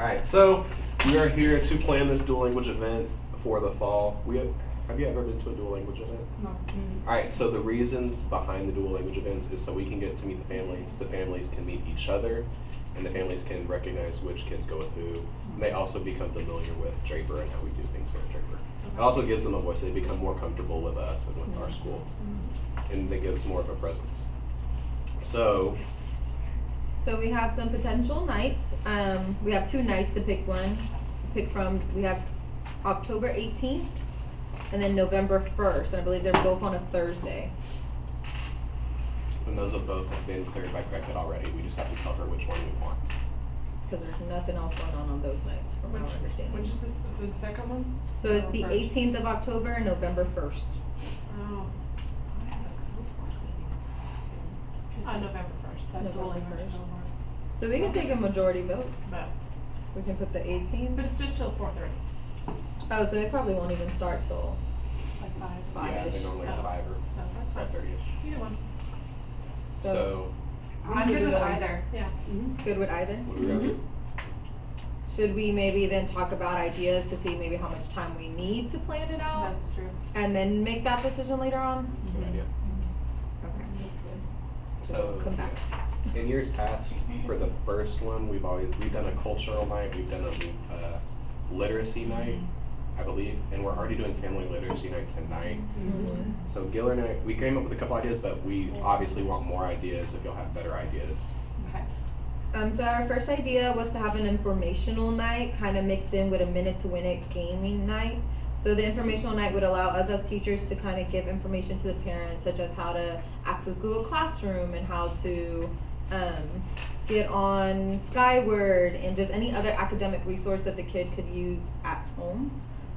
Alright, so we are here to plan this dual language event for the fall. Have you ever been to a dual language event? No. Alright, so the reason behind the dual language events is so we can get to meet the families can meet each other, and the families can recognize which kids go with who, and they also become familiar with Draper and how we do things here at Draper. It also gives them a voice. They become more comfortable with us and with our school, and it gives more of a presence. So we have some potential nights. We have 2 nights to pick from. We have October 18th and then November 1st. And I believe they're both on a Thursday. and those have both been cleared by Cricket already. We just have to tell her which one we want. Because there's nothing else going on those nights from our understanding. Which is the second one? So it's the First. 18th of October and November 1st. Oh. November 1st. That's November totally 1st. first. So we can take a majority vote. But We can put the 18th. it's just till 4:30. Oh, so they probably won't even start till Like 5. Yeah, they 5-ish. normally Oh. 5 or No, that's fine. 5:30ish. Either one. So, I'm good with either. Yeah. Good with either? what do we gotta do? Should we maybe then talk about ideas to see maybe how much time we need to plan it out? That's true. And then make that decision later on? That's a good idea. Okay. So, We'll come back. in years past, for the first one, we've done a cultural night, we've done a literacy night, I believe, and we're already doing family literacy night tonight. Mhm. So Gil and I, we came up with a couple ideas, but we obviously want more ideas if you'll have better ideas. Okay. So our first idea was to have an informational night, kind of mixed in with a minute to win it gaming night. So the informational night would allow us as teachers to kind of give information to the parents, such as how to access Google Classroom and how to get on Skyward and just any other academic resource that the kid could use at home.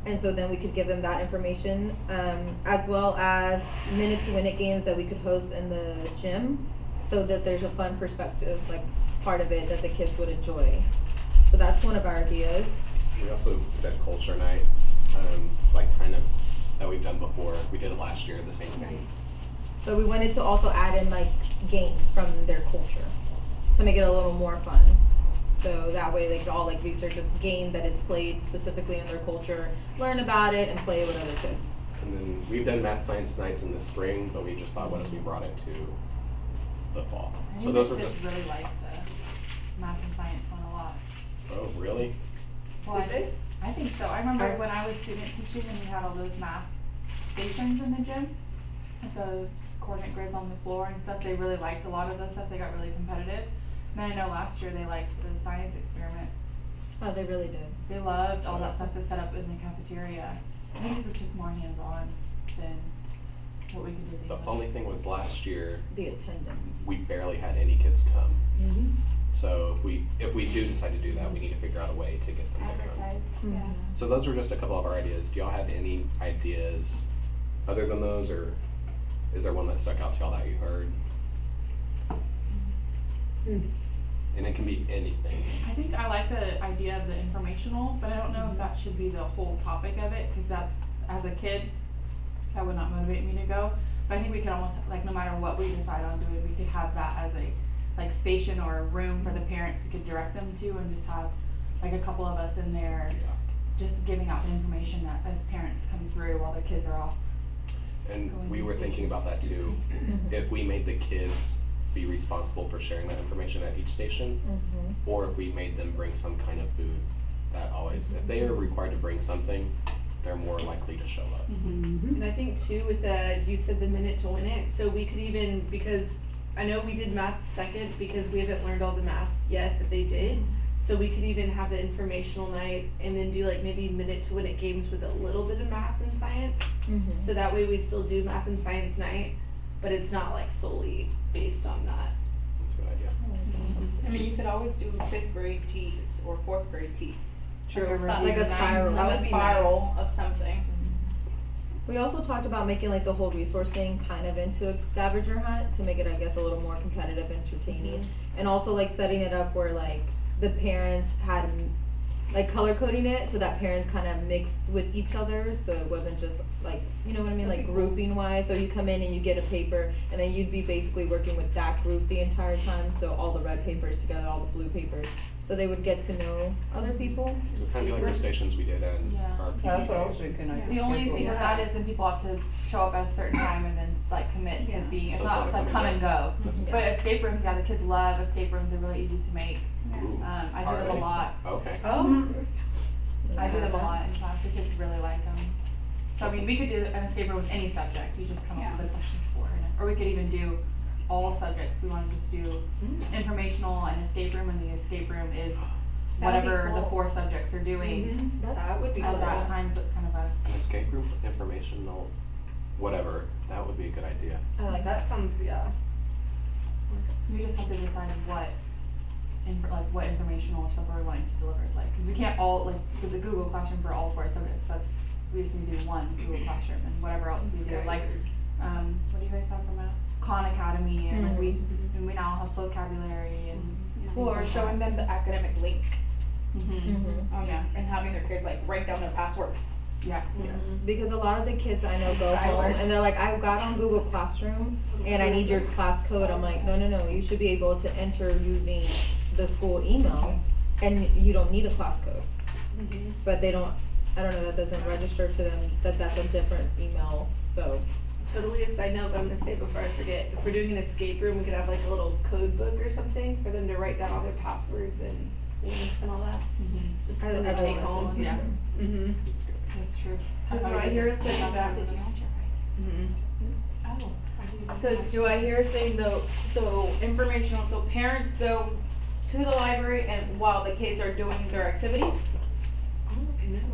And so then we could give them that information, as well as minute to win it games that we could host in the gym, so that there's a fun perspective, like part of it that the kids would enjoy. So that's one of our ideas. We also said culture night, like kind of that we've done before. We did it last year, the same thing. But we wanted to also add in like games from their culture to make it a little more fun. So that way they could all like research this game that is played specifically in their culture, learn about it, and play it with other kids. And then we've done math science nights in the spring, but we just thought, what if we brought it to the fall? So those were just. really like the math and science one a lot. Oh, really? Well, I think so. I remember when I was student teaching and we had all those math stations in the gym with the coordinate grids on the floor and stuff. They really liked a lot of those stuff. They got really competitive. And then I know last year they liked the science experiments. Oh, they really did. They loved all that stuff that's set up in the cafeteria. I think it's just more hands-on than what we could do. The only thing was last year, The attendance. we barely had any kids come. Mm-hmm. So if we do decide to do that, we need to figure out a way to get them to come. Advertise, Mhm. yeah. So those were just a couple of our ideas. Do y'all have any ideas other than those, or is there one that stuck out to y'all that you heard? And it can be anything. I think I like the idea of the informational, but I don't know if that should be the whole topic of it, because that, as a kid, that would not motivate me to go. But I think we could almost, like, no matter what we decide on doing, we could have that as a, like, station or a room for the parents we could direct them to, and just have, like, a couple of us in there just giving out the information that as parents come through while their kids are off. And we were thinking about that too. If we made the kids be responsible for sharing that information at each station, Mm-hmm. or if we made them bring some kind of food, that always, if they are required to bring something, they're more likely to show up. And I think too with you said the minute to win it, so we could even, because I know we did math second because we haven't learned all the math yet that they did. So we could even have the informational night and then do like maybe minute to win it games with a little bit of math and science. Mm-hmm. So that way we still do math and science night, but it's not like solely based on that. That's a good idea. I mean, you could always do 5th grade teats or 4th grade teats. True, Something like a spiral. Like That a would be spiral nice. of something. We also talked about making like the whole resource thing kind of into a scavenger hunt to make it, I guess, a little more competitive, entertaining, and also like setting it up where like the parents had like color coding it so that parents kind of mixed with each other, so it wasn't just like, you know what I mean, like grouping wise, so you come in and you get a paper, and then you'd be basically working with that group the entire time, so all the red papers together, all the blue papers, so they would get to know other people. It's kind of like the stations we did in Yeah. our PE That's what I was days. thinking, I The only think. thing with that is then people have to show up at a certain time and then like commit to Yeah. being, it's So not, it's like come and go. That's okay. But escape rooms, yeah, the kids love escape rooms, they're really easy to make. Ooh. I do Are them a they? lot. Okay. Oh. I do them a lot in class, the kids really like them. So I mean, we could do an escape room with any subject, you just come up with the questions for it. Or we could even do all subjects, we wanna just do informational and escape room, and the escape room is That'd be whatever the cool. 4 subjects are doing That would be at cool. that time, so it's kind of a. An escape room for informational, whatever, that would be a good idea. I like that sounds, yeah. We just have to decide what informational stuff we're wanting to deliver, like, cause we can't all, like, with the Google Classroom for all 4 subjects, we just need to do one Google Classroom and whatever else we do, like, what do you guys have for math? Khan Academy, and like and we now have vocabulary and. Or showing them the academic links, Mhm. Yeah. and having their kids like write down their passwords. Yeah. Yes. Because a lot of the kids I know go home and they're like, I got on Google Classroom and I need your class code. I'm like, no, you should be able to enter using the school email and you don't need a class code. But they don't, I don't know, that doesn't register to them that that's a different email, so. Totally a side note, but I'm gonna say before I forget, if we're doing an escape room, we could have like a little code book or something for them to write down all their passwords and links and all that. Just for them to take home. Yeah. Mm-hmm. That's good. That's true. So do I hear us saying that? Mm-hmm. So do I hear us saying though, so informational, so parents go to the library and while the kids are doing their activities?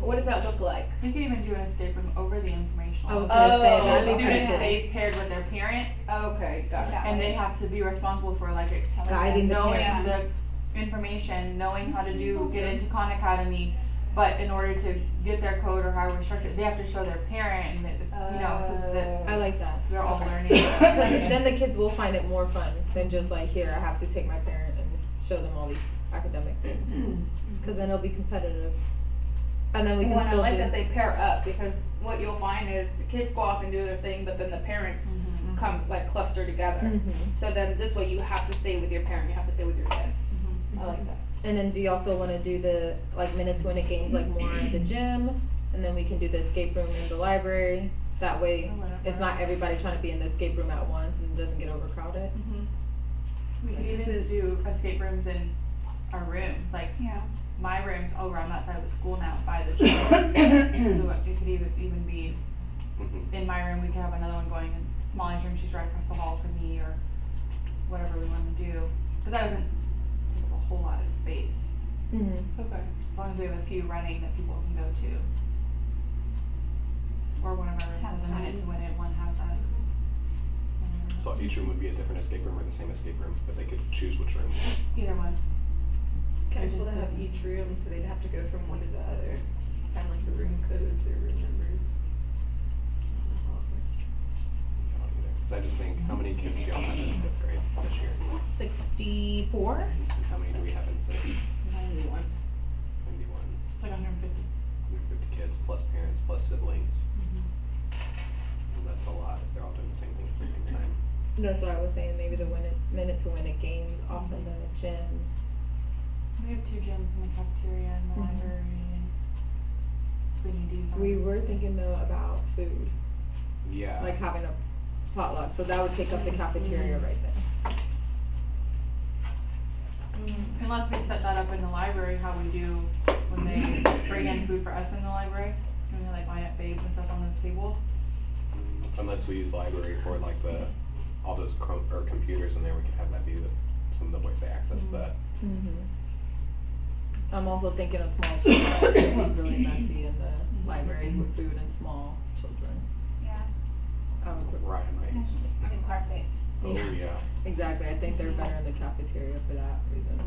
What does that look like? We could even do an escape room over the informational. I was gonna say, Oh, that'd The be student pretty stays paired with their parent, Okay, got it. and they have to be responsible for like telling Guiding the them, knowing parent. the information, knowing how to get into Khan Academy. But in order to get their code or however we structure it, they have to show their parent and so that I like that. they're all learning. Because then the kids will find it more fun than just like, here, I have to take my parent and show them all these academic things. Because then it'll be competitive. And then we can Well, and I still like do. that they pair up, because what you'll find is the kids go off and do their thing, but then the parents come like cluster together. Mhm. So then this way you have to stay with your parent, you have to stay with your kid. I like that. And then do you also wanna do the, like, minute to win it games, like, more in the gym? And then we can do the escape room in the library? That way, it's not everybody trying to be in the escape room at once and it doesn't get overcrowded. We could even do escape rooms in our rooms, like my room's over on that side of the school now by the gym. So it could even be Mhm. in my room, we could have another one going in Molly's room, she's right across the hall from me, or whatever we wanna do. Cause that doesn't take up a whole lot of space, Mm-hmm. Okay. as long as we have a few running that people can go to. Or one of our rooms has a minute to win it, one has that. Whatever. So each room would be a different escape room or the same escape room, but they could choose which room. Either one. Kind of It cool to just have doesn't- each room, so they'd have to go from one to the other, kind of like the room codes or room numbers. I don't know how it works. I don't either. 'Cause I just think, how many kids do y'all have in 5th grade this year? 64? And how many do we have in 6th? 91. 91. It's like 150. 150 kids plus parents plus siblings. And that's a lot if they're all doing the same thing at the same time. That's what I was saying, maybe the minute to win it games off of the gym. We have 2 gyms in the cafeteria and the Mhm. library, and we need to use our We rooms. were thinking though about food, Yeah. like having a potluck, so that would take up the cafeteria right there. Unless we set that up in the library, how we do when they bring in food for us in the library, and we like line up babes and stuff on those tables. Unless we use library for like all those computers in there, we could have that be some of the ways they access that. Mm-hmm. I'm also thinking of small children, it would be really messy in the library with food and small children. I would put- Right, right. And carpet. Oh, yeah. Exactly, I think they're better in the cafeteria for that reason.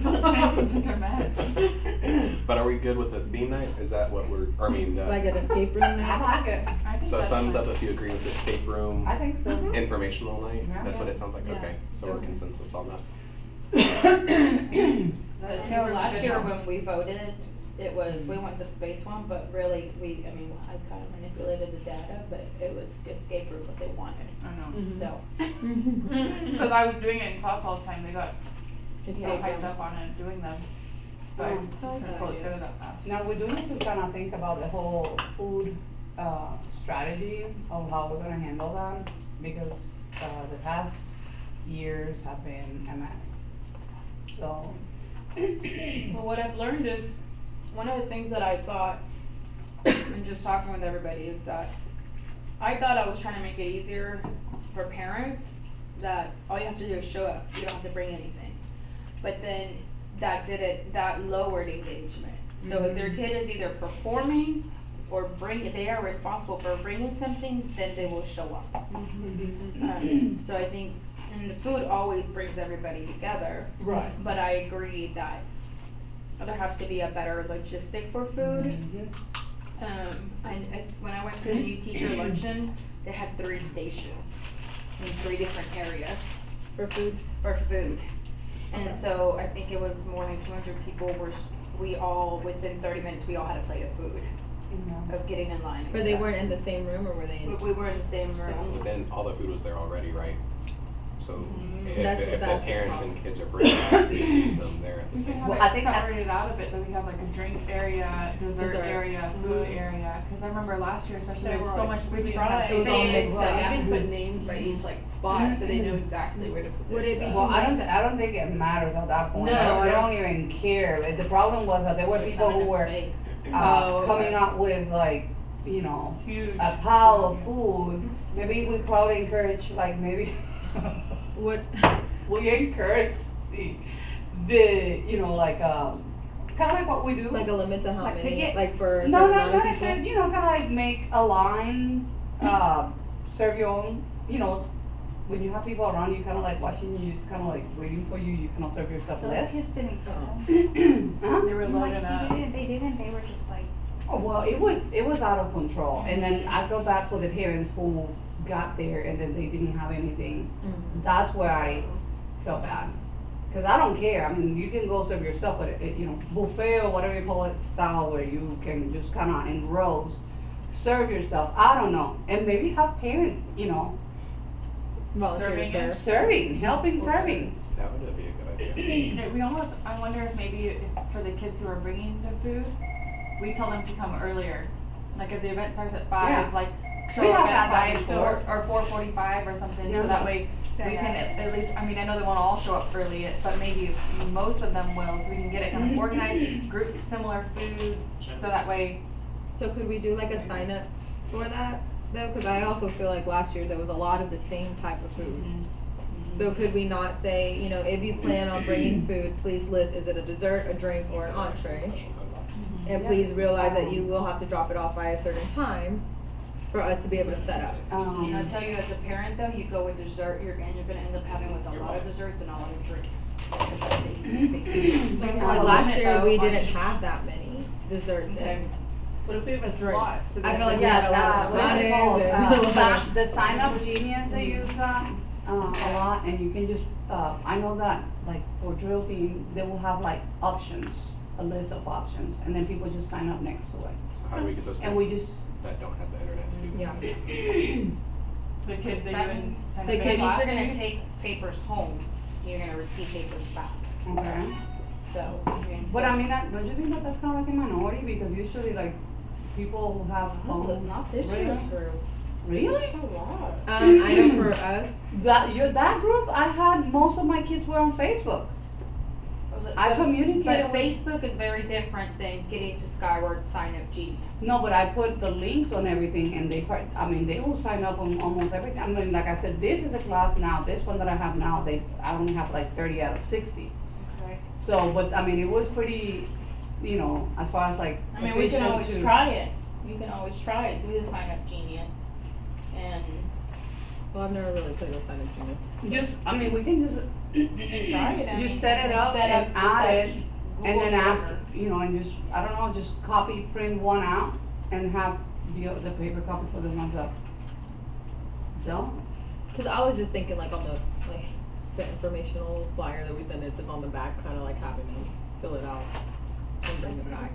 Such a mess. But are we good with the theme night? Is that what we're, Like an escape room I night? like it. I think So that's thumbs fine. up if you agree with the escape room I think so. informational night? Yeah. That's what it sounds like, Yeah. okay, so we're consensus on that. The escape No, room last should year have- when we voted, it was, we went the space one, but really, I kind of manipulated the data, but it was escape room what they wanted, I know. Mhm. so. Because I was doing it in class all the time, they got so Escape hyped room. up on it, doing them. But Yeah. just couldn't pull it together that fast. Now, we do need to kind of think about the whole food, strategy of how we're gonna handle that, because, the past years have been a mess. So, Well, what I've learned is, one of the things that I thought, and just talking with everybody, is that I thought I was trying to make it easier for parents, that all you have to do is show up, you don't have to bring anything. But then that lowered engagement. So if their kid is either performing or if they are responsible for bringing something, then they will show up. So I think, and the food always brings everybody together. right. But I agree that there has to be a better logistic for food. When I went to the new teacher luncheon, they had 3 stations in 3 different areas For food. for food. And so I think it was more than 200 people we all, within 30 minutes, we all had a plate of food, of getting in line. and But they stuff. weren't in the same room, or were they in? We were in the same room. But then all the food was there already, right? So That's- if the that's the parents problem. and kids are bringing them there at the We same can time. have Well, I it think I- separated out a bit, that we have like a drink area, dessert Dessert. area, food area, cause I remember last year especially, there was so much food. We we tried. didn't have It was all space. mixed up. They even put names by each like spot, so they know exactly where to put their Would it be stuff. Well, I don't think it matters at that point. No, They I don't even care. The problem was that there were people Not who enough were, space. Oh, okay. coming up with like, you know, Huge. a pile of food. Maybe we probably encourage, like, maybe What? we encourage the, you know, like, kind of like what we do. Like a limit to how Like to many? get- Like for a No, certain no, amount no, of I people? said, you know, kind of like make a line, serve your own, you know, when you have people around you, kind of like watching you, just kind of like waiting for you, you kind of serve your stuff Those less. kids didn't Oh. Huh? They were loaded up. They didn't, they were just like, Oh, well, it was out of control, and then I felt bad for the parents who got there and then they didn't have anything. Mhm. That's where I felt bad, cause I don't care, I mean, you can go serve yourself, but you know, buffet or whatever you call it style where you can just kinda in rows, serve yourself, I don't know, and maybe have parents, you know, Volunteers Serving there. it. serving, helping serving. That would be a good idea. Yeah, we almost, I wonder if maybe if for the kids who are bringing the food, we tell them to come earlier. Like if the event starts at 5, Yeah. like show We up have at had that 5 before. or 4:45 or something, Yeah. so that way we Stay can out. at least, I mean, I know they won't all show up early, but maybe most of them will, so we can get it kind of organized, group similar foods, so that way. So could we do like a sign up for that though? Cause I also feel like last year there was a lot of the same type of food. So could we not say, you know, if you plan on bringing food, please list, is it a dessert, a drink, or an entree? Special code box. And please realize that you will have to drop it off by a certain time for us to be able to set up. And I'll tell you, as a parent though, you go with dessert, you're gonna end up having with a You're lot of right. desserts and a lot of drinks. Because that's the easiest thing to do. But But last year, we didn't have that many desserts Okay. and What if we have a drinks. slot? So I that feel like we- we had a lot of what's it called? salads and. The Sign Up Genius, they use that, a lot, and you can just, I know that, like, for drill team, they will have like options, a list of options, and then people just sign up next to it. So how do we get those And kids we just, that don't have the internet to do this? Yeah. The kids they That do in means sign the up in kids- class, You're gonna maybe? take papers home, you're gonna receive papers back, okay. so. I mean, But I mean, don't you think that that's kind of like a minority, because usually like, people who have phones. Not this Really? year's group. Really? That's a lot. I know for us, That group, I had, most of my kids were on Facebook. I communicated But with- Facebook is very different than getting to Skyward Sign Up Genius. No, but I put the links on everything, and they will sign up on almost everything. I mean, like I said, this is the class now, this one that I have now, I only have like 30 out of 60. Okay. So, but I mean, it was pretty, you know, as far as like I mean, we can efficient always to- try it, you can always try it, do the Sign Up Genius, and well, I've never really played with Sign Up Genius. Just, I mean, we can just try it. I just mean, set it up set and just add like it, and Google then Server. after, you know, and just, I don't know, just copy, print one out, and have the paper copy for the ones that don't. Cause I was just thinking like on the informational flyer that we send it just on the back, kinda like having them fill it out and bring it back.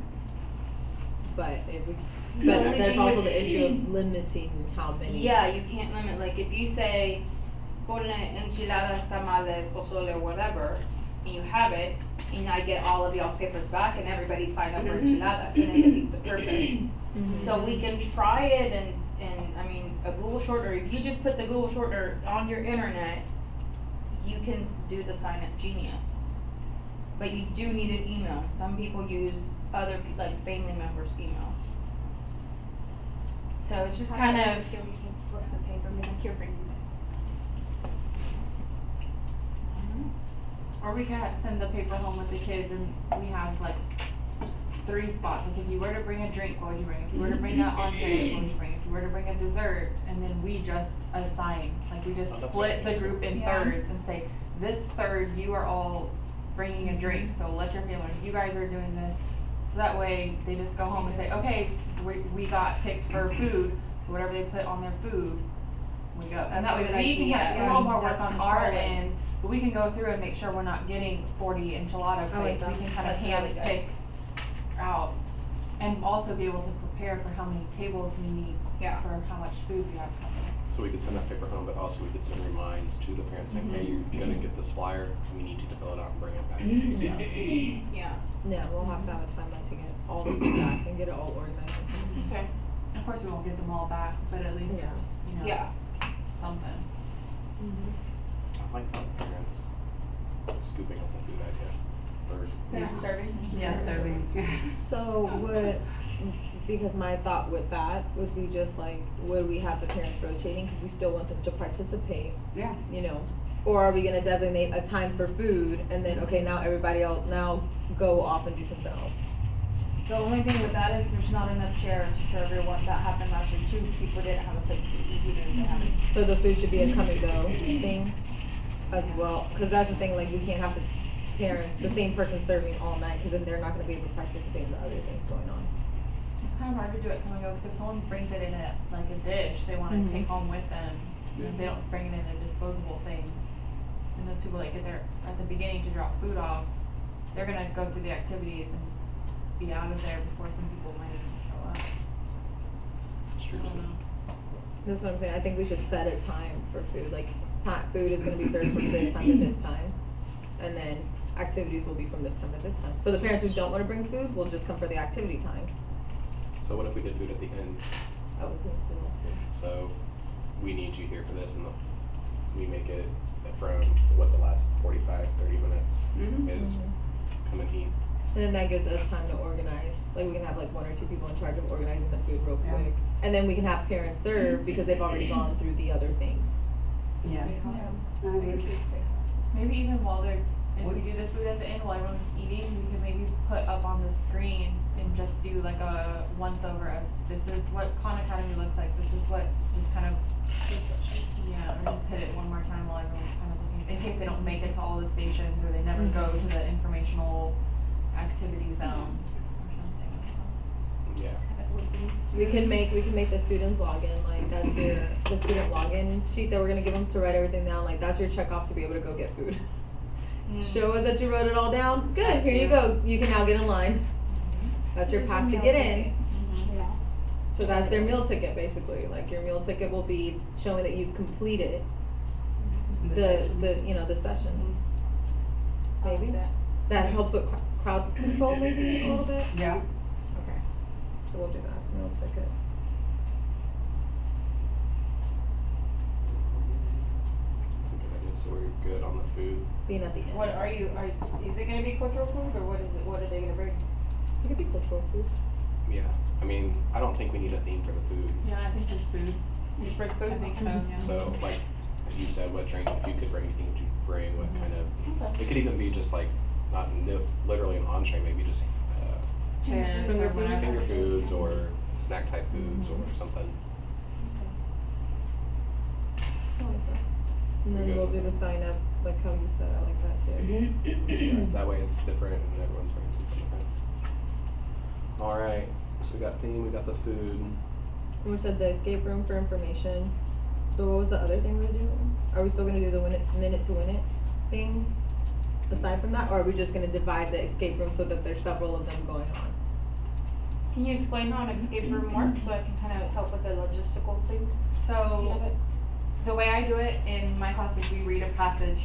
but if we, The but only there's thing also with- the issue of limiting how many. Yeah, you can't limit, like, if you say, ponle enchiladas, tamales, pozole, whatever, and you have it, and I get all of y'all's papers back and everybody signed up for enchiladas, and it defeats the purpose. Mhm. So we can try it and I mean, a Google shortener, if you just put the Google shortener on your internet, you can do the sign up genius. But you do need an email. Some people use other, like, family members' emails. So it's just kind of, Give me kids slips of paper, make them here for you guys. Or we could send the paper home with the kids and we have like 3 spots. Like if you were to bring a drink, what would you bring? If you were to bring an entree, what would you bring? If you were to bring a dessert, and then we just assign, like we just Oh, that's split right. the group in Yeah. thirds and say, this third, you are all bringing a drink, so let your family know you guys are doing this. So that way, they just go home and say, okay, we got picked for food, so whatever they put on their food, we go. And that That's a way good we can idea. kind of, it's a little more work That's on our controlling. end, but we can go through and make sure we're not getting 40 enchilada I like plates. We that. can kind of That's hand really good. pick out. And also be able to prepare for how many tables we need Yeah. for how much food we have coming. So we could send that paper home, but also we could send reminds to the parents saying, hey, you're gonna get this flyer, we need you to fill it out and bring it back. ASAP. yeah. Yeah, we'll have to have a timeline to get all the feedback and get it all organized. Okay. Of course, we won't get them all back, but at least, Yeah. you know, Yeah. something. I like that parents scooping up the food idea. Or They're not serving? Yeah, serving. So would, because my thought with that would be just like, would we have the parents rotating, cause we still want them to participate, Yeah. you know? Or are we gonna designate a time for food and then, okay, now everybody else, now go off and do something else? The only thing with that is there's not enough chairs for everyone. That happened last year too. People didn't have a place to eat either. They haven't. So the food should be a come and go thing as well, cause that's the thing, like, we can't have the parents, the same person serving all night, cause then they're not gonna be able to participate in the other things going on. It's kind of hard to do it coming over, because if someone brings it in a, like a dish, they wanna Mhm. take home with them, and if they don't bring it in a disposable thing, and those people that get there at the beginning to drop food off, they're gonna go through the activities and be out of there before some people might even show up. it's true I don't too. know. That's what I'm saying, I think we should set a time for food, like, food is gonna be served from this time to this time, and then activities will be from this time to this time. So the parents who don't wanna bring food will just come for the activity time. So what if we did food at the end? I was gonna say that too. So we need you here for this, and we make it from what the last 45, 30 minutes Mhm. is come and eat. And then that gives us time to organize, like we can have like 1 or 2 people in charge of organizing the food real Yeah. quick. And then we can have parents serve because they've already gone through the other things. Yeah. I agree. Maybe even while they're, if we do the food at the end while everyone's eating, we could maybe put up on the screen and just do like a once over of this is what Khan Academy looks like, this is what, just kind of, yeah, or just hit it one more time while everyone's kind of looking, in case they don't make it to all the stations or they never go to the informational activity zone or something. Yeah. We can make the students log in, like that's the student login sheet that we're gonna give them to write everything down, like that's your check off to be able to go get food. Show us that you wrote it all down, good, here you go, you can now get in line. That's your pass to get in. So that's their meal ticket basically, like your meal ticket will be showing that you've completed the you know, the sessions. Maybe, that helps with crowd control maybe a little bit? Yeah. Okay, so we'll do that, meal ticket. That's a good idea. So we're good on the food. Being at the end. What is it gonna be cultural food or what are they gonna bring? It could be cultural food. Yeah. I mean, I don't think we need a theme for the food. Yeah, I think just food, Just bring food? I think so, yeah. So like you said, what drink, if you could bring anything, would you bring? What kind of, Okay. it could even be just like, not literally an entree, maybe just chips Finger or food. whatever. finger foods or snack type foods or something. And then Good. we'll do the sign up, like how you said, I like that too. So yeah, that way it's different and everyone's bringing something different. Alright, so we got theme, we got the food. And we said the escape room for information. So what was the other thing we were doing? Are we still gonna do the minute to win it things? Aside from that, or are we just gonna divide the escape room so that there's several of them going on? Can you explain how an escape room works so I can kind of help with the logistical things? So, the way I do it in my class is we read a passage,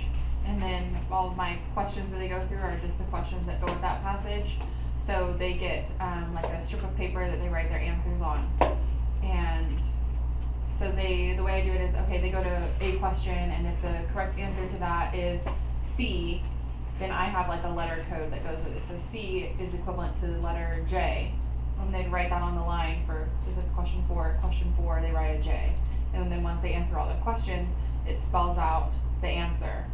and then all of my questions that they go through are just the questions that go with that passage. So they get like a strip of paper that they write their answers on, and so the way I do it is, okay, they go to a question, and if the correct answer to that is C, then I have like a letter code that goes with it. So C is equivalent to the letter J, and they'd write that on the line for, if it's question 4, they write a J. And then once they answer all the questions, it spells out the answer.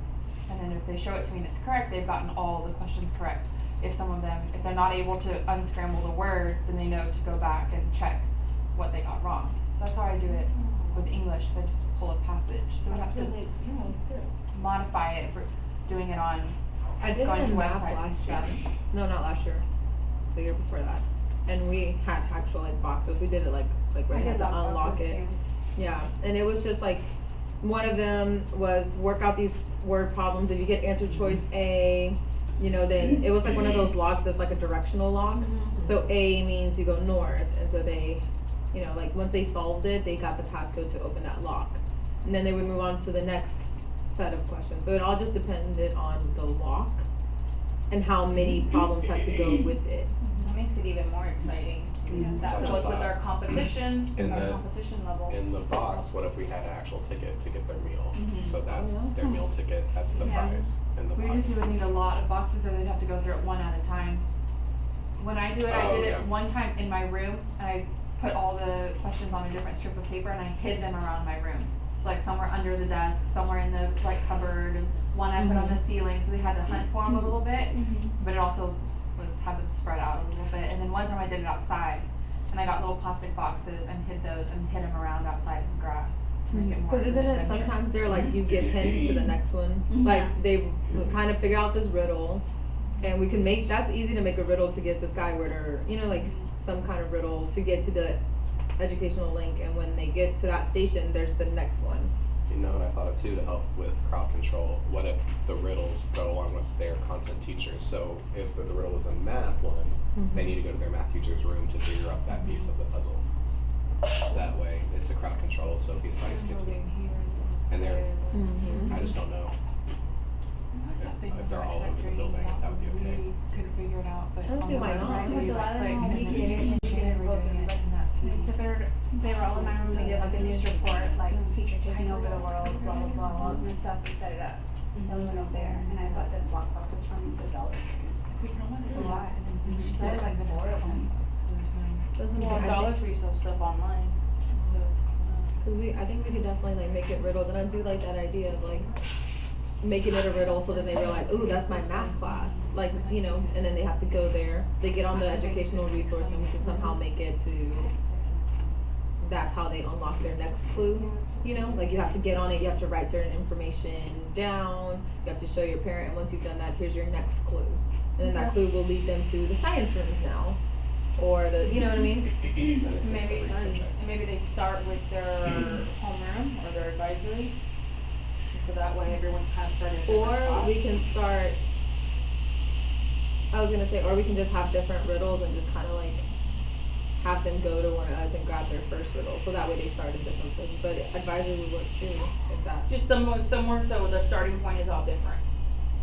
And then if they show it to me and it's correct, they've gotten all the questions correct. If some of them, if they're not able to unscramble the word, then they know to go back and check what they got wrong. So that's how I do it with English. They just pull a passage. So we have to that's good. modify it for doing it on I did it going to in math websites and last stuff. year. No, not last year. The year before that. And we had actual like boxes. We did it like where you had to unlock it. Yeah, and it was just like, one of them was work out these word problems. If you get answer choice A, you know, then it was like one of those logs that's like a directional log. So A means you go north, and so they, you know, like once they solved it, they got the passcode to open that lock. And then they would move on to the next set of questions. So it all just depended on the lock and how many problems had to go with it. That makes it even more exciting. Mhm. That's So I what just with thought, our competition, in our the- competition level. in the box, what if we had an actual ticket to get their meal? So that's Oh, yeah. their meal ticket, that's the Yeah. prize in the We box. just would need a lot of boxes, or they'd have to go through it one at a time. When I do it, I Oh, did it yeah. one time in my room, and I put all the questions on a different strip of paper, and I hid them around my room. So like somewhere under the desk, somewhere in the like cupboard, and one I put on the ceiling, so they had to hunt for them a little bit. But it also had them spread out a little bit. And then one time I did it outside, and I got little plastic boxes and hid those and hid them around outside in the grass to make it more. Because isn't it adventure. sometimes they're like, you give hints to the next one? Mhm. Like they kind of figure out this riddle, and we can make, that's easy to make a riddle to get to Skyward, or, you know, like some kind of riddle to get to the educational link, and when they get to that station, there's the next one. You know what I thought of too, to help with crowd control, what if the riddles go along with their content teachers? So if the riddle is a math one, they need to go to their math teacher's room to figure out that piece of the puzzle. That way, it's a crowd control, so besides kids, and they're, I just don't know. What's that thing If they're with all our over the training building, about that would be when okay. We couldn't figure it out, but I don't on see the why not. website, It's we a lot of click, them and then we you did were doing it. They were all in my room, we did like a news report, like teacher taking over the world, blah, blah, blah, all Miss Dawson set it up. That was went over there, and I bought the block boxes from the Dollar Tree. We can almost It's a do lot. that, and then we So I had like should four of them. Well, Dollar Tree sells stuff online. So Cause I think we could definitely like make it riddles, and I do like that idea of like making it a riddle so that they realize, ooh, that's my math class, like, you know, and then they have to go there, they get on the educational resource, and we can somehow make it to, that's how they unlock their next clue, you know, like you have to get on it, you have to write certain information down, you have to show your parent, and once you've done that, here's your next clue. And then that clue will lead them to the science rooms now, or the, you know what I mean? maybe they start with their homeroom or their advisory. And so that way everyone's kind of starting at different Or spots. we can start, I was gonna say, or we can just have different riddles and just kinda like have them go to one of us and grab their first riddle, so that way they start in different places, but advisory would work too, if that. Just somewhere so the starting point is all different.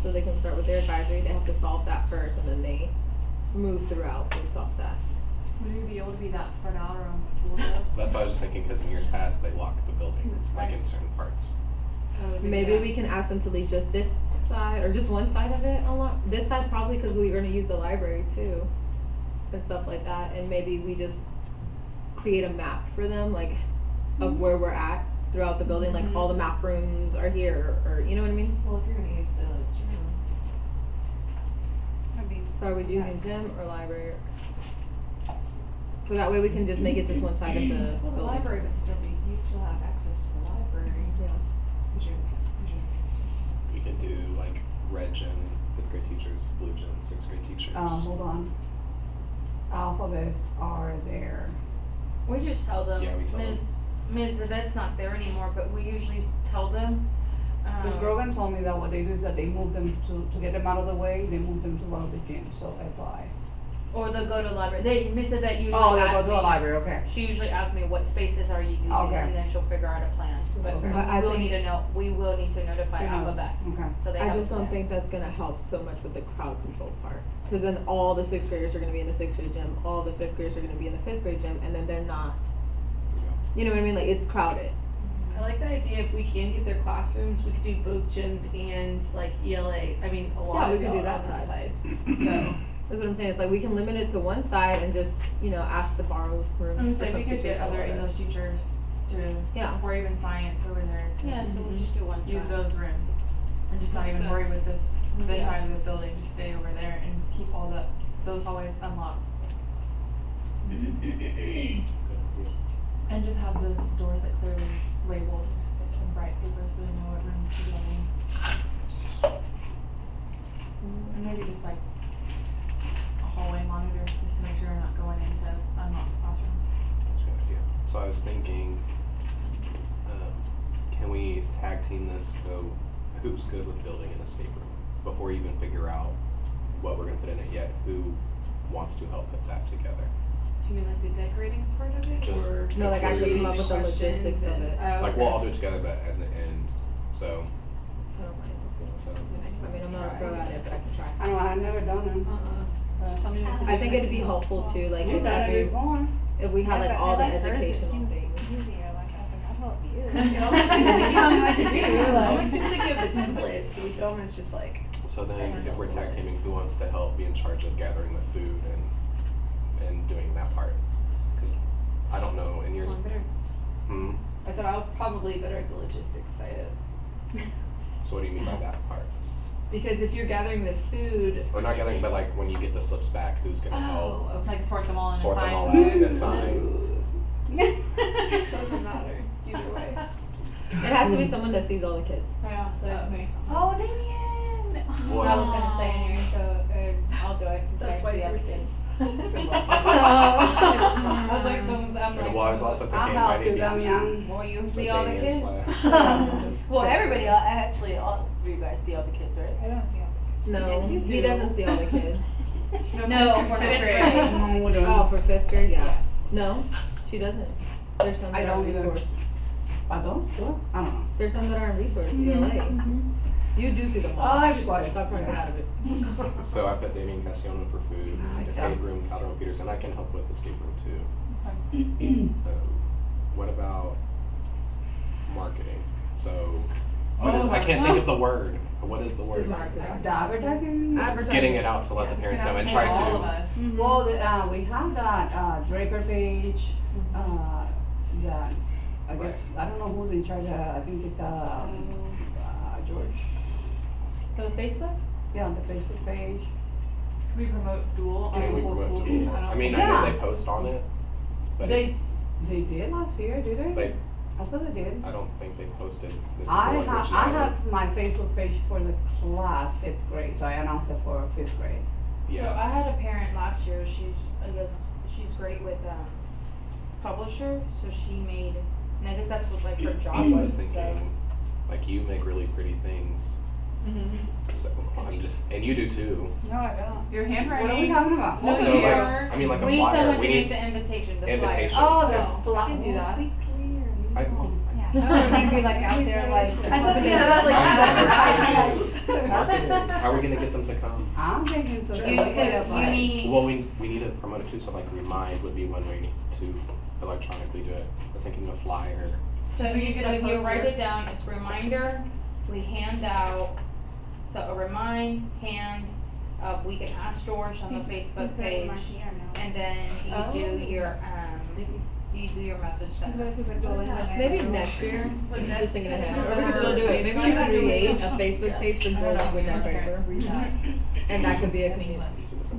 So they can start with their advisory, they have to solve that first, and then they move throughout based off that. Would we be able to be that spread out around the school though? That's why I was just thinking, because in years past, they locked the building, like in certain parts. Maybe we can ask them to leave just this side, or just one side of it unlocked, this side probably, cause we're gonna use the library too, and stuff like that, and maybe we just create a map for them, like, of where we're at throughout the building, like all the math rooms are here, or, you know what I mean? Well, if you're gonna use the gym. So are we using gym or library? So that way we can just make it just one side of the Well, the building. library would still be, you'd still have access to the library. Yeah. We could do like red gym, 5th grade teachers, blue gym, 6th grade teachers. Hold on. Alphabets are there. We just tell them, Yeah, we tell them. Ms. Yvette's not there anymore, but we usually tell them. Because Grogan told me that what they do is that they move them to get them out of the way, they move them to one of the gyms, so FYI. Or they'll go to library. Miss Yvette usually Oh, they go asks to the me, library, okay. she usually asks me what spaces are you using, Okay. and then she'll figure out a plan. But Okay. so I we will think- need to know, we will need to notify To know. Alpha Best, Okay. so they I have a just don't plan. think that's gonna help so much with the crowd control part. Cause then all the 6th graders are gonna be in the 6th grade gym, all the 5th graders are gonna be in the 5th grade gym, and then they're not, you know what I mean, like, it's crowded. I like the idea if we can get their classrooms, we could do both gyms and like ELA, I mean, a lot we of could do y'all that on that side. side, so. That's what I'm saying, it's like, we can limit it to one side and just, you know, ask to borrow I rooms was for like, some we could teachers get other all English this. teachers to, Yeah. or even science over there to Yeah, so we'll just do one side. use those rooms. And just not That's even good. worry with this Yeah. side of the building, just stay over there and keep all those hallways unlocked. And just have the doors like clearly labeled, just like some bright paper so they know what rooms to go in. And maybe just like a hallway monitor, just to make sure we're not going into unlocked classrooms. That's a good idea. So I was thinking, can we tag team this, go, who's good with building an escape room? Before we even figure out what we're gonna put in it yet, who wants to help put that together? Do you mean like the decorating part of it, Just- or? No, like actually come up with the Questions logistics of and- it. oh, Like, okay. we'll all do it together, but at the end, so, I don't mind. so. I mean, I'm not a pro at it, but I can try. I don't know, I've never done them. Just tell me what to do. I think it'd be helpful too, like, You've if done it every, before. if we had like all the educational things. Easier, like, I was like, I'll help you. It almost seems like Tell me what to do, it like. almost seems like you have the template, so we could almost just like. So then, if we're tag teaming, who wants to help be in charge of gathering the food and doing that part? Because I don't know, in yours, I'm better- hmm, I said I'll probably better at the logistics side of. so what do you mean by that part? Because if you're gathering the food. Or not gathering, but like when you get the slips back, who's gonna help Oh, okay. Like sort them all and sort them assign all out food. and assign? Doesn't matter, either way. It has to be someone that sees all the kids. Yeah, so it's me. Oh, Damien! What I else? was gonna say in here, so I'll do it. 'cause That's I why see you're other kids. kids. I I was like, someone's, I'm And like. well, I was also I'll thinking, help might you, be Damian. Will you so see all the Damien kids? slash- Well, everybody, actually, all of you guys see all the kids, right? I don't see all No, Yes, you he do. doesn't see all the kids. No, for fifth grade. No, we don't. Oh, for 5th grade, yeah. No, she doesn't. There's some I that are don't either. resource. Pardon? What? I don't know. There's some that are in resource, ELA. You do see them all. Oh, be quiet. Stop trying to get out of it. So I put Damien Cassiano for food, Ah, escape yeah. room, Calderon Peters, and I can help with escape room too. What about marketing? So, what is, I can't think of the word. What is the word? Marketing. The advertising? Advertising. Getting it out to let the parents know and try All of to. us. Well, we have that Draper page, yeah, I guess, I don't know who's in charge, I think it's George. For the Facebook? Yeah, on the Facebook page. Can we promote dual on Can the we whole promote school? to- I mean, I Yeah. know they post on it, but They, it's, they did last year, did they? they, I thought they did. I don't think they posted. the I typical have, Rich I United. have my Facebook page for the class 5th grade, so I announced it for 5th grade. So Yeah, I had a parent last year, I guess, she's great with, publisher, so she made, and I guess that's what like her job that's what I was was, so. thinking. Like, you make really pretty things, so I'm just, and you do too. No, I don't. Your handwriting. What are we talking about? No, So, you like, are- I mean, like a We need flyer, someone we to need make the invitation, the flyer. invitation. Oh, Yeah. the flag. I can do that. I, Yeah, so you'd be like out there like. I thought they had like Marketing. advertising. How are we gonna get them to come? I'm thinking so. You that's said why I you applied. need, Well, we need to promote it too, so like Remind would be one way to electronically do it. I was thinking a flyer. so We if could get a if you write poster. it down, it's reminder, we hand out, so a we can ask George on the Facebook page, and then Oh. you do your, you do your message Because what center. if we put dual English? Maybe next year, Like next- just thinking ahead, next or we can still do it, maybe we year. can create a Facebook page for I dual don't know, language we at want Draper. parents to read that. And that could be a community.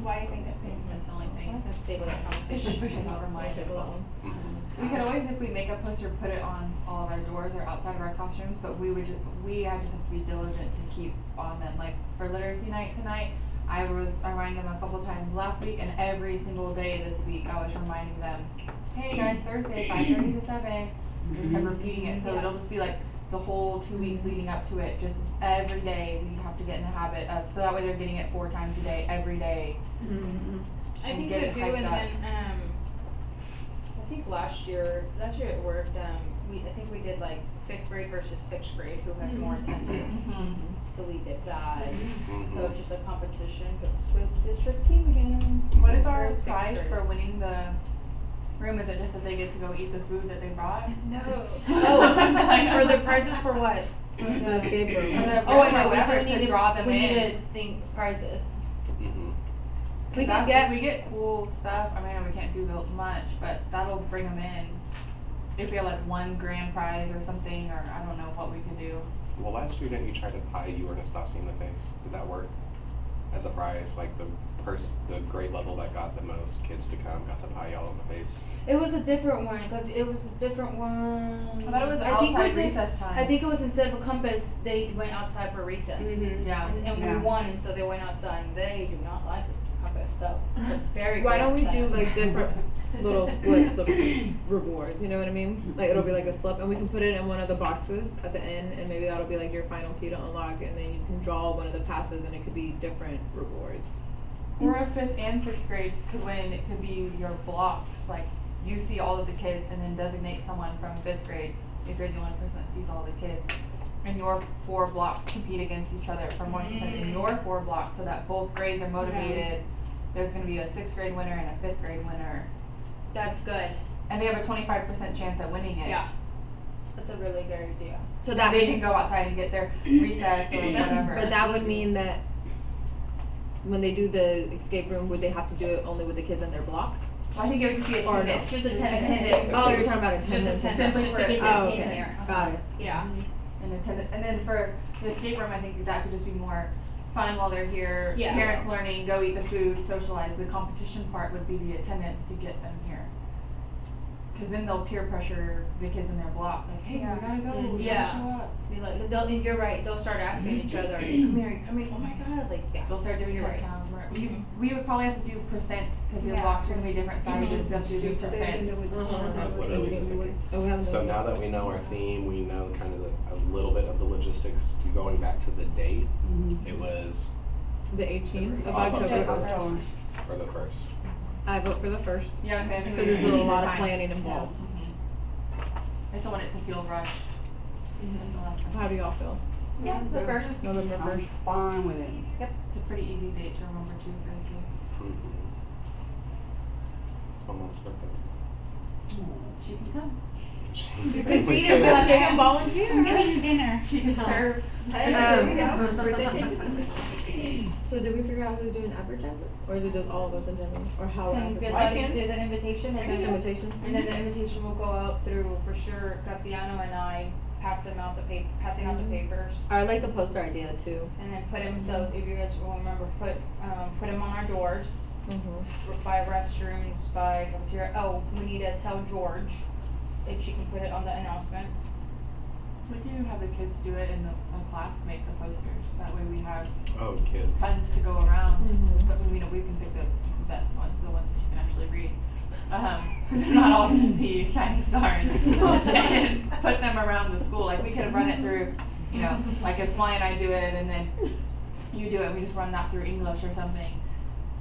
Why do you think that That's the only thing. Let's table that It conversation. should push us out Remind. We could always, if we make a poster, put it on all of our doors or outside of our classrooms, but we just have to be diligent to keep on them. Like for literacy night tonight, I reminded them a couple times last week, and every single day this week, I was reminding them, hey guys, Thursday, 5:30 to 7. Just kept repeating it, so it'll just be like the whole 2 weeks leading up to it, just every day we have to get in the habit of, so that way they're getting it 4 times a day, every day. I and think get so it too, hyped and up. then, I think last year it worked, I think we did like 5th grade versus 6th grade, who has more attendance. Mhm. So we did that, Mhm. so it's just a competition, but with district team again. What is our for 6th prize grade. for winning the room? Is it just that they get to go eat the food that they brought? No. Oh, for the prizes for what? The escape room. Or the Oh, I room or know, whatever, we do to need draw them we in. need to think prizes. Mhm. We Cause could get- if we get cool stuff, I mean, I know we can't do much, but that'll bring them in. If we have like one grand prize or something, or I don't know what we could do. Well, last year didn't you try to pie you or Nastasi in the face? Did that work? As a prize, like the grade level that got the most kids to come got to pie y'all in the face. It was a different one, cause it was a different one. I thought it was I think we outside did- recess time. I think it was instead of a compass, they went outside for recess. Mhm. Yeah. And we Yeah. won, and so they went outside, and they do not like a compass, so it's a very Why great don't we do set. like different little slips of rewards, you know what I mean? Like it'll be like a slip and we can put it in one of the boxes at the end and maybe that'll be like your final key to unlock and then you can draw one of the passes and it could be different rewards. Or if 5th and 6th grade could win, it could be your blocks, like you see all of the kids and then designate someone from 5th grade, if you're the only person that sees all the kids. And your 4 blocks compete against each other for more stuff in your 4 blocks so that both grades are motivated. There's gonna be a 6th grade winner and a 5th grade winner. That's good, And they have a 25% chance at winning it. yeah. That's a really good idea. So that They can means, go outside and get their recess or whatever. but that would mean that when they do the escape room, would they have to do it only with the kids in their block? Well, I think it would just be Or no. attendance. Just attendance. Oh, you're talking about Just attendance. attendance, Simply just for- to get Oh, them in okay. here. Got it. Yeah. And attendance. And then for the escape room, I think that could just be more fun while they're here. Yeah. Parents learning, go eat the food, socialize. The competition part would be the attendance to get them here. Cause then they'll peer pressure the kids in their block, like, hey, Yeah. we gotta go, we Yeah. gotta show up. Be like, you're right, they'll start asking each other, come here, oh my god, like, yeah. They'll start doing You're head right. counts. Mhm. We would probably have to do percent, cause your Yeah. blocks are gonna be different sizes, Mhm. so you have to do percent. That's what I was just thinking. Oh, we haven't So done now that we know our theme, we know kind of a little bit of the logistics. Going back to the date, it was the 18th of October. October. for the first. I vote for the first. Yeah, okay. Because there's a lot of planning involved. I just don't want it to feel rushed. How do y'all feel? Yeah, the first. November I'm 1st. fine with it. It's a pretty easy date to remember too for the kids. Mhm. It's my mom's birthday. She can come. She's could we feed her, could. but She can volunteer. I'm giving you dinner. She can serve. So did we figure out who's doing advertising? Or is it just all of us in general? Or how we're Can you guys advertising? do the invitation and then, Invitation? and then the invitation will go out through, for sure, Cassiano and I passing out the papers. I like the poster idea too. And then put them, so if you guys will remember, put them on our doors, Mm-hmm. by restrooms, by cafeteria. Oh, we need to tell George if she can put it on the announcements. We can even have the kids do it in the class, make the posters. That way we have Oh, kid. tons to go around. Mhm. But we can pick the best ones, the ones that you can actually read. Because they're not all going to be shining stars. And put them around the school. Like we could have run it through, you know, like if Smiley and I do it and then you do it, we just run that through English or something.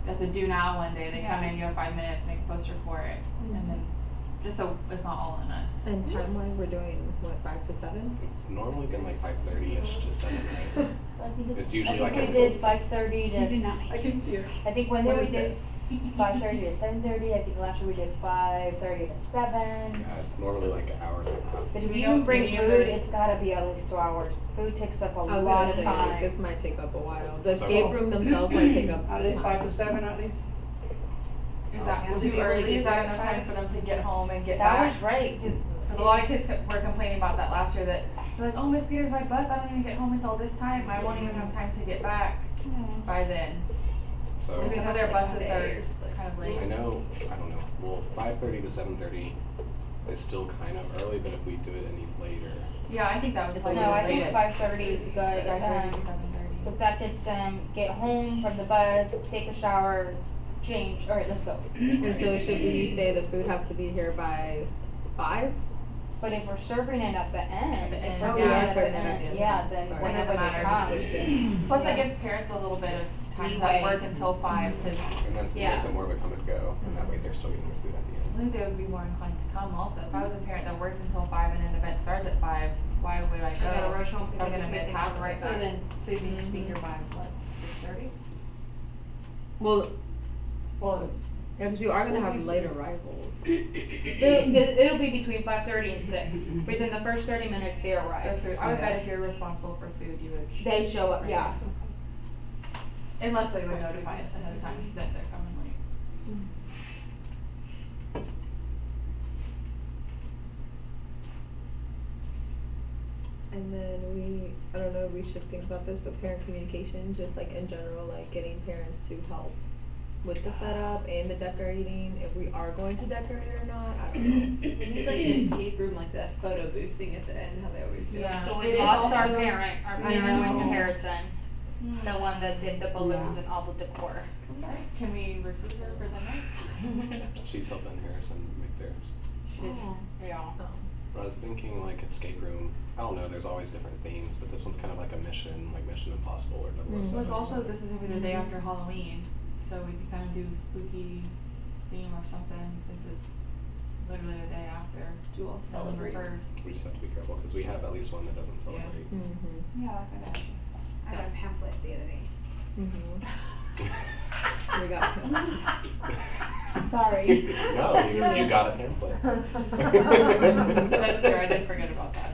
That's the do now one day. They come in, you have 5 minutes, make a poster for it. And then just so it's not all on us. And timeline, we're doing what, 5 to 7? It's normally been like 5:30ish to 7, right? I think It's usually like I a- think we did 5:30 to. You did not. I can see her. I think one day we did 5:30 to 7:30. I think last year we did 5:30 to 7. Yeah, it's normally like an hour and a half. But Do if we you know even bring any food, of the- it's gotta be at least 2 hours. Food takes up a I was lot gonna of say, time. this might take up a while. The So- escape room themselves might take up At some least 5 time. to 7 at least. Is that Would too you be able to early? leave Is that at enough time 5? for them to get home and get That back? was right, cause. Because a lot of kids were complaining about that last year, that they're like, oh, Miss Peters, my bus, I don't even get home until this time. I won't even have time to get back by then. So And some of their buses are kind of late. I know, I don't know. Well, 5:30 to 7:30 is still kind of early, but if we do it any later, Yeah, I think that was It's probably like No, the I think latest. 5:30 is good. 5:30 to 7:30. Cause that gets them get home from the bus, take a shower, change. All right, let's go. And so should we say the food has to be here by 5? But if we're serving it at the end, At the if end, we're Oh, doing we are it at serving the it at the end, end. yeah, then Sorry. whenever It doesn't they matter, come. Switched it. Plus, that Yeah. gives parents a little bit of times leeway. that work until 5 to, And that's, Yeah. makes it more of a come and go, and that way they're still getting their food at the I end. think they would be more inclined to come also. If I was a parent that works until 5 and an event starts at 5, why would I I gotta go? rush home, pick I'm up the gonna kids miss and half come of right it. back. So then food needs to be here by what, 6:30? Well, Well, yeah, because you are gonna have late arrivals. It'll be between 5:30 and 6. Within the first 30 minutes, they The arrive. food, I would bet if you're responsible for food, you would. They show up, yeah. Unless they would notify us ahead of time that they're coming late. And then I don't know if we should think about this, but parent communication, just like in general, like getting parents to help with the setup and the decorating, if we are going to decorate or not, I don't know. We need like an escape room, like that photo booth thing at the end, how they always do. Yeah. So It we is lost our also- parent. Our I parent went to know. Harrison, the one that did the balloons Yeah. and all the decor. Can we recruit her for the night? She's helping Harrison make theirs. She's, yeah. I was thinking like escape room, I don't know, there's always different themes, but this one's kind of like a mission, like Mission Impossible or 007 Well, it's or also, something. this is gonna be the day after Halloween, so we could kind of do spooky theme or something, since it's literally the day after. Do all November celebrate. 1st. We just have to be careful, because we have at least one that doesn't celebrate. Mm-hmm. Yeah, I got a pamphlet the other day. Mm-hmm. We got Sorry. No, you got a pamphlet. That's true, I did forget about that.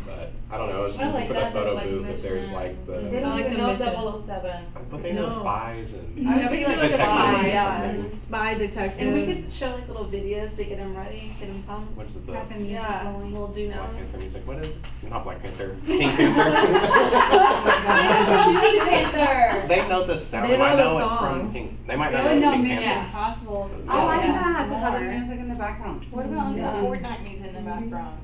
But, I don't know, I was just I looking like for the that, photo like booth, if there's mission. like They the, don't I like even the know mission. 007. but they know No. spies and Yeah, but like detectives spy, or yeah. something. Spy detective. And we could show like little videos to get them ready, get them pumped. What's the Have the music Yeah, going. we'll do Black now. Panther music, what is it? Not Black Panther, Pink Panther. Panther. They know the sound, They they might know know the it's song. from Pink, they might They not know would it's know Pink Mission Panther. Impossible. I like Yeah. that, to have the More. music in the background. What about Yeah. Fortnite music in the background?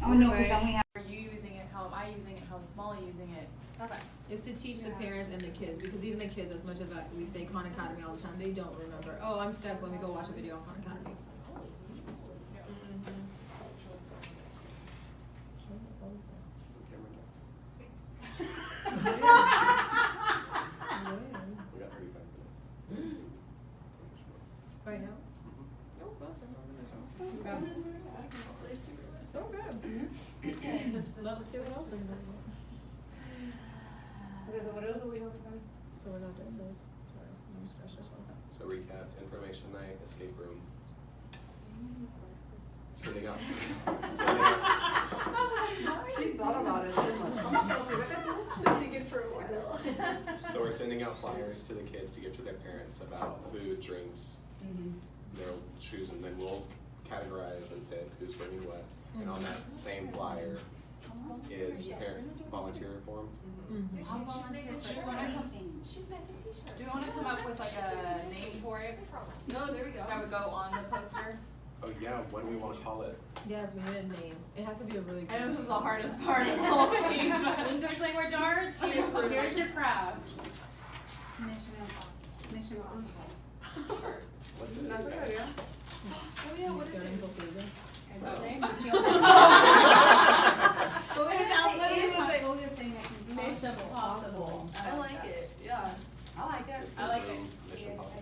Oh, no, because then we have. Are you using it? How am I using it? How is Smalley using it? Okay. It's to teach the Yeah. parents and the kids, because even the kids, as much as we say Khan Academy all the time, they don't remember, oh, I'm stuck, let me go watch a video on Khan Academy. We got 35 minutes. Right now? Oh, gosh, I'm not gonna show. Oh, good. Let's see what else we can do. Okay, so what else do we have to do? So we're not doing those, sorry, let me scratch this one. So recap, information night, escape room. Sitting up. She thought about it thinking for a while. So we're sending out flyers to the kids to give to their parents about food, drinks, their shoes, and then we'll categorize and pick who's bringing what. And on that same flyer is parent volunteer form. I'll volunteer for anything. Do you want to come up with like a name for it No, there we go. that would go on the poster? Oh yeah, what do we want to call it? Yes, we need a name. It has to be a really good I know this is name. the hardest part of the whole thing. English language arts, here's your craft. Mission Impossible. Mission Impossible. What's it? That's a good idea. Oh yeah, what is it? Is that name? Mission Impossible. I like it, yeah. I like it. Escape I like room, Mission Impossible.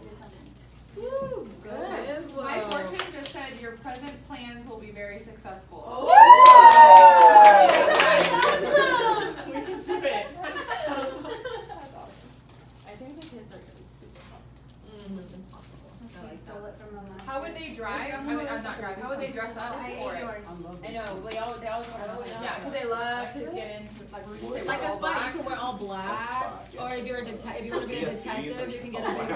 Woo, go My Islo. fortune just said your present plans will be very successful. We can do it. I think the kids are gonna be super fun. Mission Impossible. I like Stole it from the last. How would they drive? I mean, I'm not driving. How would they dress up for it? I know, they always want to. Yeah, because they love to get into like we say Like a all spy, you black. can wear all black, spy, yeah. or if you're a if you want to be a Yeah, detective, you can get a all big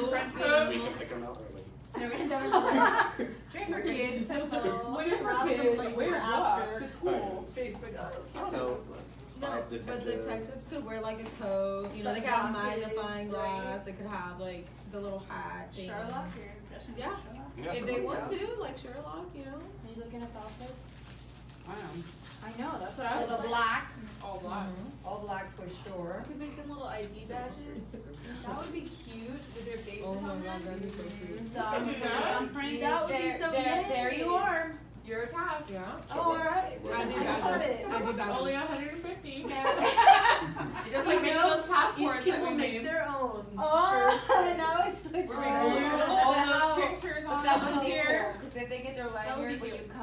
black. coat. We can pick them out early. They're gonna demonstrate. Drink for kids, When we're after school. Facebook. I don't know. Spy No, but detective. detectives could wear like a coat, you know, they could have magnifying glass, they could have like the little hat thing. Sherlock, you're dressing Yeah. like Sherlock? Yeah, If something they like want that. to, like Sherlock, you know. Are you looking at the outfits? Wow. I know, that's what I So was the black, all black. all black for sure. We could make them little ID badges. That would be cute with their faces Oh my on god, them. that'd be so cute. That That would be so There you nice. are. Your task. Yeah. Oh, alright. I do got badges. it. I do badges. Only 150. Yeah. Just like making those passports Each kid that we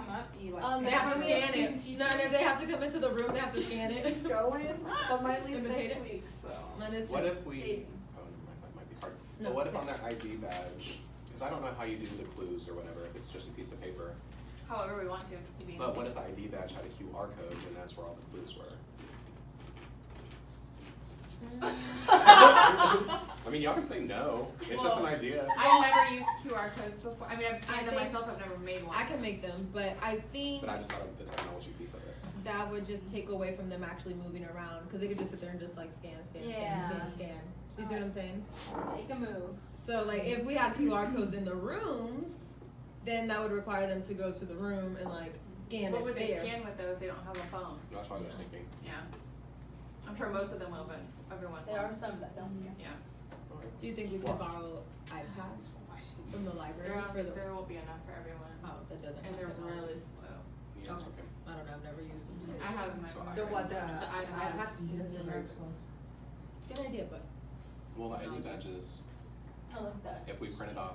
come up, you like. They have to Definitely scan student it. No, and if they have to come into the room, they have to scan it. It's going, but mine leaves Imitate next it. week, so. Mine is What too. if we, oh, never mind, that might be hard. No, But what if okay. on their ID badge, because I don't know how you do the clues or whatever, if it's just a piece of paper. However we want to. But what if the ID badge had a QR code and that's where all the clues were? I mean, y'all can say no. It's just an Well, idea. I've never used QR codes before. I mean, I've scanned them think- myself. I've never made one. I can make them, but I think But I just thought of the technology piece of it. that would just take away from them actually moving around, because they could just sit there and just like scan. Yeah. You see what I'm saying? Make a move. So like if we had QR codes in the rooms, then that would require them to go to the room and like scan What it would they there. scan with those? If they don't have a phone. That's what I was thinking. Yeah. I'm sure most of them will, but everyone. There are some that don't. Yeah. Do you think we could borrow iPads from the library for the? There won't be enough for everyone. Oh, that doesn't. And have they're technology. really slow. Yeah, it's Okay. okay. I don't know. I've never used them. I have them. So The what, the iPads. Good idea, but Well, the ID badges, I like that. if we printed off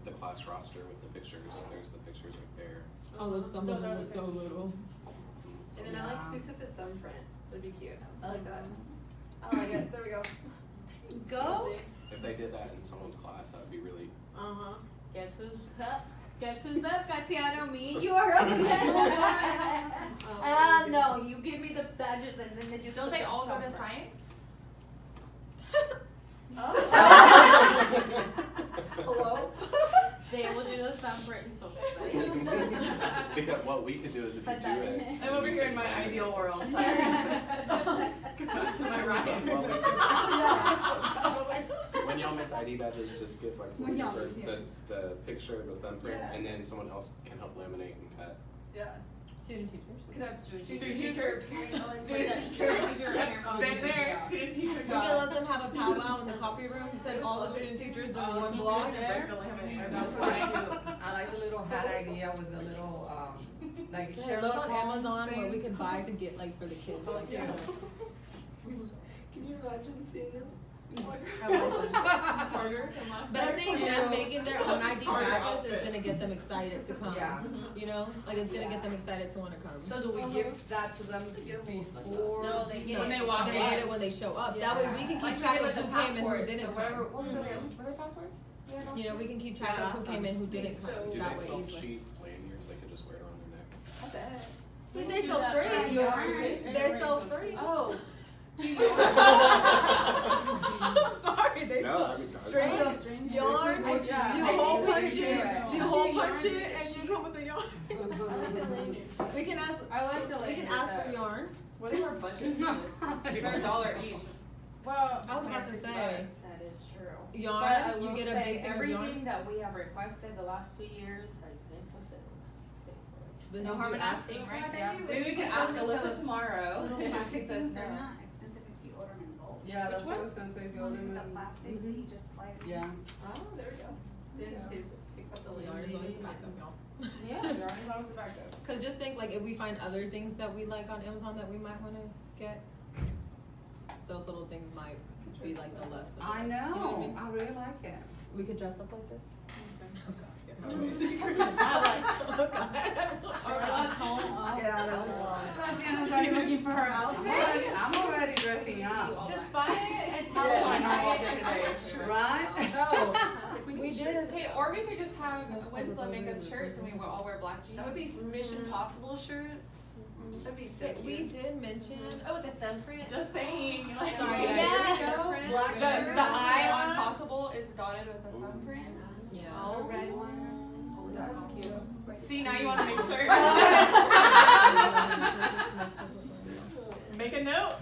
the class roster with the pictures, there's the pictures right there. oh, those some of Those them are are the so pictures. little. And then I like who said the thumbprint. That'd be cute. I like that. Mm-hmm. I like it. There we go. Go. If they did that in someone's class, that would be really, Uh-huh. Guess who's up? Guess who's up, Casiano? Me, you are up. No, you give me the badges and then they just. Don't put they the all go to thumbprint. science? Hello? They will do the thumbprint in social studies. because what we could do is if you Put do that it. in. I'm over here in my ideal world. So I go back to my right. When y'all make the ID badges, just give like When y'all the, make the picture, the thumbprint, Yeah. and then someone else can help laminate and cut. Yeah. Student teachers. Could have student Student teachers. teacher. Student teacher and your mom Been teacher's there, job. student teacher We can job. let them have a powwow in the copy room, send all the student teachers to Oh, one teachers block. there? That's what I do. I like the little hat idea with the little, like Yeah, look on Amazon what we could buy to get like for the kids. Like, Yeah. Can you imagine seeing them? I like that. Harder from us. But I think them making their own ID Harder badges is outfit. gonna get them excited to come. Yeah. You know, like it's gonna get them excited to wanna come. So do we give that to them before? No, they get When it. they walk They in. get it when they show up. That way we can Like keep track we of did who with came and who passports, didn't or whatever. come. What was it? What are passports? You know, we can keep track Yeah, of who that's came in, who fine. didn't So- come. Do That they way sell easily. cheap lanyards they could just wear it around their neck? I bet. But they do sell that free. for yarn. They're so free. Oh. I'm sorry, they No, I mean, straight yarn. I- yeah, You I hole think we punch should do it. it. You Just hole do punch yarn it, and you come with the yarn. We can ask. I like the We can lanyard ask for that- yarn. What is our budget? For $1 each. Well, I was about to $60. say. that is true. Yarn, But I you will get a say big thing of everything yarn. that we have requested the last 2 years has been fulfilled. Then No you harm do in ask asking, them. right? Yeah. Maybe we can ask Alyssa tomorrow. Little If she plastic says things, they're no. not expensive if you order them in bulk. Yeah, that's Which what I ones? was gonna say, if you The order them. plastics, that you just slide. in. Yeah. Oh, there we go. Then saves it, takes out the Yarn is lanyard. always the backup, y'all. Yeah, yarn is always a backup. Cause just think like if we find other things that we like on Amazon that we might wanna get, those little things might be like the less. Than I You know what I mean? know, I really like it. We could dress up like this. I like. Oh God. Or not home. Get out of the Luciana's already looking for her outfit. I'm already dressing up. Just buy it and tell Yeah, us I know all why. Right? No, We we need did. shirts. Hey, or we could just have Winslow make us shirts and we will all wear black jeans. That would be Mission Possible shirts. That'd be so We cute. did mention. Oh, with the thumbprint. Just saying. Like, Sorry, Yeah, guys. there we go. Black The shirts. eye on possible is dotted with a thumbprint. Yeah. Oh, Red one. that's cute. See, now you want to make sure. Make a note.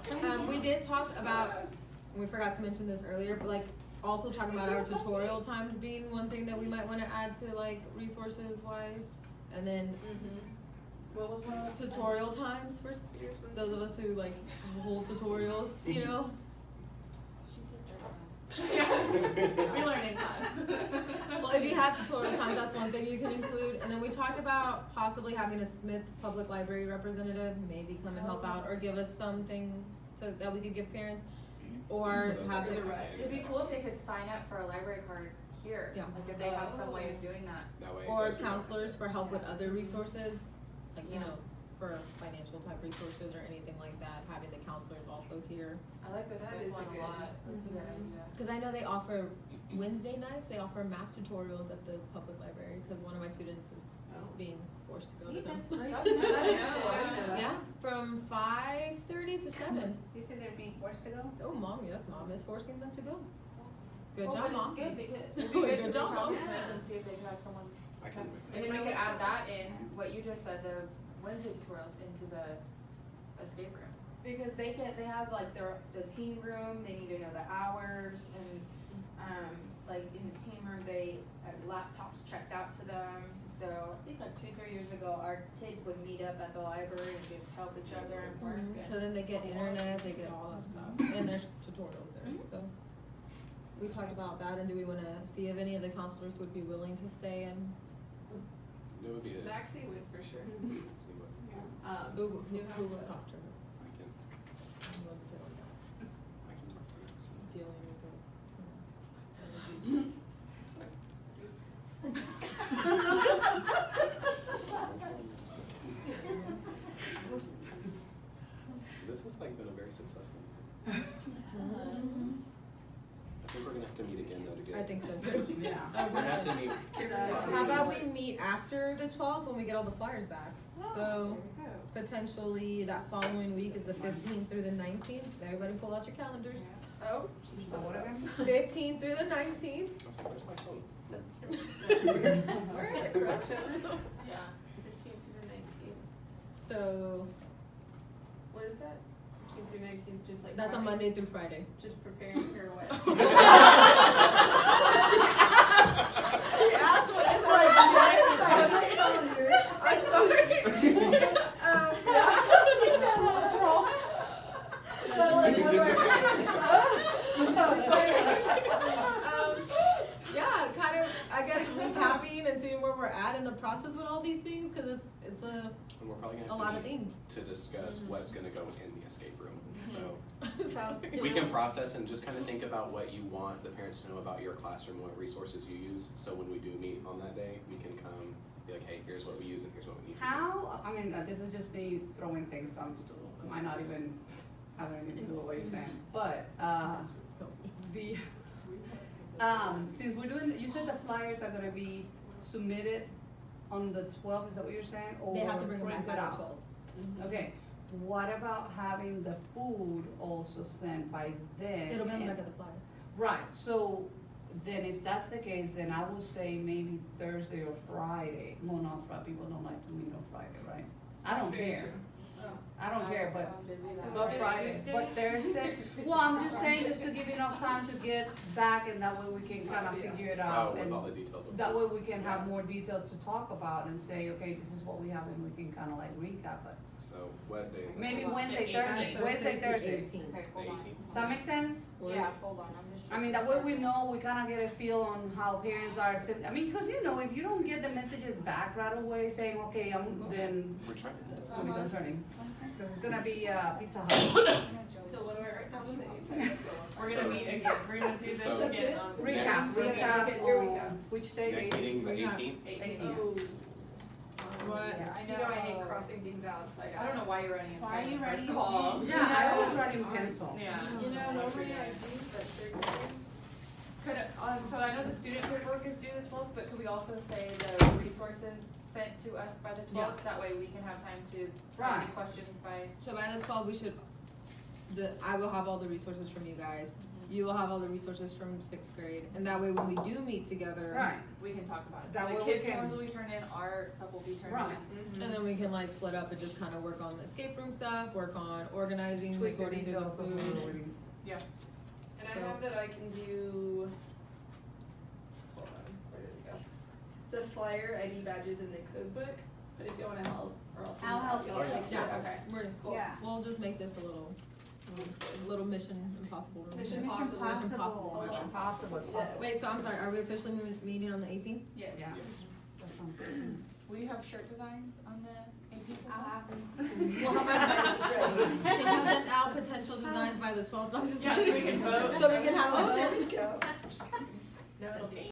We did talk about, we forgot to mention this earlier, but like also talking about our tutorial times being one thing that we might want to add to like resources wise. And then What was one of the tutorial times for those of us who like hold tutorials, you know? We learn in class. Well, if you have tutorial times, that's one thing you can include. And then we talked about possibly having a Smith Public Library representative maybe come and help out or give us something that we could give parents. Or have Those the are It'd be cool if they could sign up for a library card here. Yeah. Like if they have some way of doing that. That way it or goes through counselors for help with other resources like, you know, for financial type resources or anything like that, having the counselors also here. I like the That fifth is a one a good- lot, that's a good idea. Cause I know they offer Wednesday nights, they offer math tutorials at the public library, cause one of my students is being forced to go See, to them. that's great. That's good, yeah. Yeah, from 5:30 to 7. You said they're being forced to go? Oh, mom, yes, mom is forcing them to go. Good Well, job, but mom. it's good because It'd be good to Good reach job, out to Mom. Smith and see if they could have someone. I can make And then we could add that in, what you just said, the Wednesday tutorials into the escape room. because they have like the teen room, they need to know the hours and, like in the teen room, they had laptops checked out to them. So I think like 2-3 years ago, our kids would meet up at the library and just help each other and work. So then they get internet, they get all that stuff, and there's tutorials there, so. We talked about that, and do we wanna see if any of the counselors would be willing to stay and, It would be a. Maxie would for sure. See what who will Newhouse. talk to her? I can. I'd love to like that. I can talk to you. So. Dealing with This has like been a very successful. it. I think we're gonna have to meet again though to get. I think so too. Yeah. I was We're gonna have gonna to meet. say, how about we meet after the 12th when we get all the flyers back? So potentially that following week is the 15th through the 19th. Everybody pull out your calendars. Oh. Whatever. 15th through the 19th. I was like, where's my phone? Where is it, Gretchen? Yeah. 15th to the 19th. So What is that? 15th through 19th, just like. that's a Friday? Monday through Friday. Just preparing for what? She asked what is it? I'm sorry. But like, what do yeah, kind of, I guess recapping and seeing where we're at in the process with all these things, cause it's a And we're probably gonna a have lot to of meet things. to discuss what's gonna go in the escape room. So So, we can process and just kind of think about what you want the parents to know about your classroom, what resources you use. So when we do meet on that day, we can come be like, hey, here's what we use and here's what we need to do. How, I mean, this is just me throwing things, might not even have anything to do with what you're saying, but, the, since we're doing, you said the flyers are gonna be submitted on the 12th, is that what you're saying? they have to bring them print back it by out? the 12th. Okay, what about having the food also sent by then? It'll be on the And- back of the flyer. Right, so then if that's the case, then I would say maybe Thursday or Friday. Well, not Friday, people don't like to meet on Friday, right? I don't Very care. true. I don't care, but I'm busy that But day. Friday, but Thursday, well, I'm just saying, just to give you enough time to get back, and that way we can kind of figure it Oh, out. with And all the details of that way we can have more details to talk about and say, okay, this is what we have, and we can kind of like recap it. So what day is that? Maybe The Wednesday, 18th. Thursday, Wednesday, Thursday. 18th. Okay, The hold on. 18th? Does that make sense? Yeah, hold on, I'm just. I mean, that way we know, we kind of get a feel on how parents are, I mean, because you know, if you don't get the messages back right away saying, okay, then We're trying. it's gonna be concerning. Because it's gonna be Pizza Hut. So what do I write down on the 18th? We're gonna meet again, we're gonna do this So- again on. Recap, Okay, recap here we go. on which day Next they. meeting, the recap. 18th? 18th. What? Yeah, You know I hate crossing things out, so I don't know why you're running in Why are you pen, first running of in all. pen? Yeah, I always write in pencil. Yeah. You know, normally I do, but certain things. So I know the student paperwork is due the 12th, but could we also say the resources sent to us by the 12th? That way we can have time to Right. ask questions by. So by the 12th, we should, I will have all the resources from you guys. You will have all the resources from 6th grade, and that way when we do meet together. Right, We can talk about it. That The way we kids' can- forms will be turned in, our stuff will be turned right. in. And then we can like split up and just kind of work on the escape room stuff, work on organizing, Tweak the sorting through the details of food. the and- Yeah. And I So- have that I can do, hold on, where did it go? The flyer, ID badges, and the code book, but if you wanna help, or else. I'll help you. Oh, yeah. Yeah, Okay. we're, cool. Yeah. We'll just make this a little, little Mission Impossible. room. Mission Mission Impossible. Possible. Mission Possible, it's Yes. Wait, so I'm sorry, are we officially meeting on the 18th? Yes. Yeah. Yes. That sounds good. Will you have shirt designs on the 18th as I'll well? have them. Well, how much can you send out potential designs by the 12th? I'm just Yeah, so we can vote. So we can have a Oh, vote. there we go. No, it'll be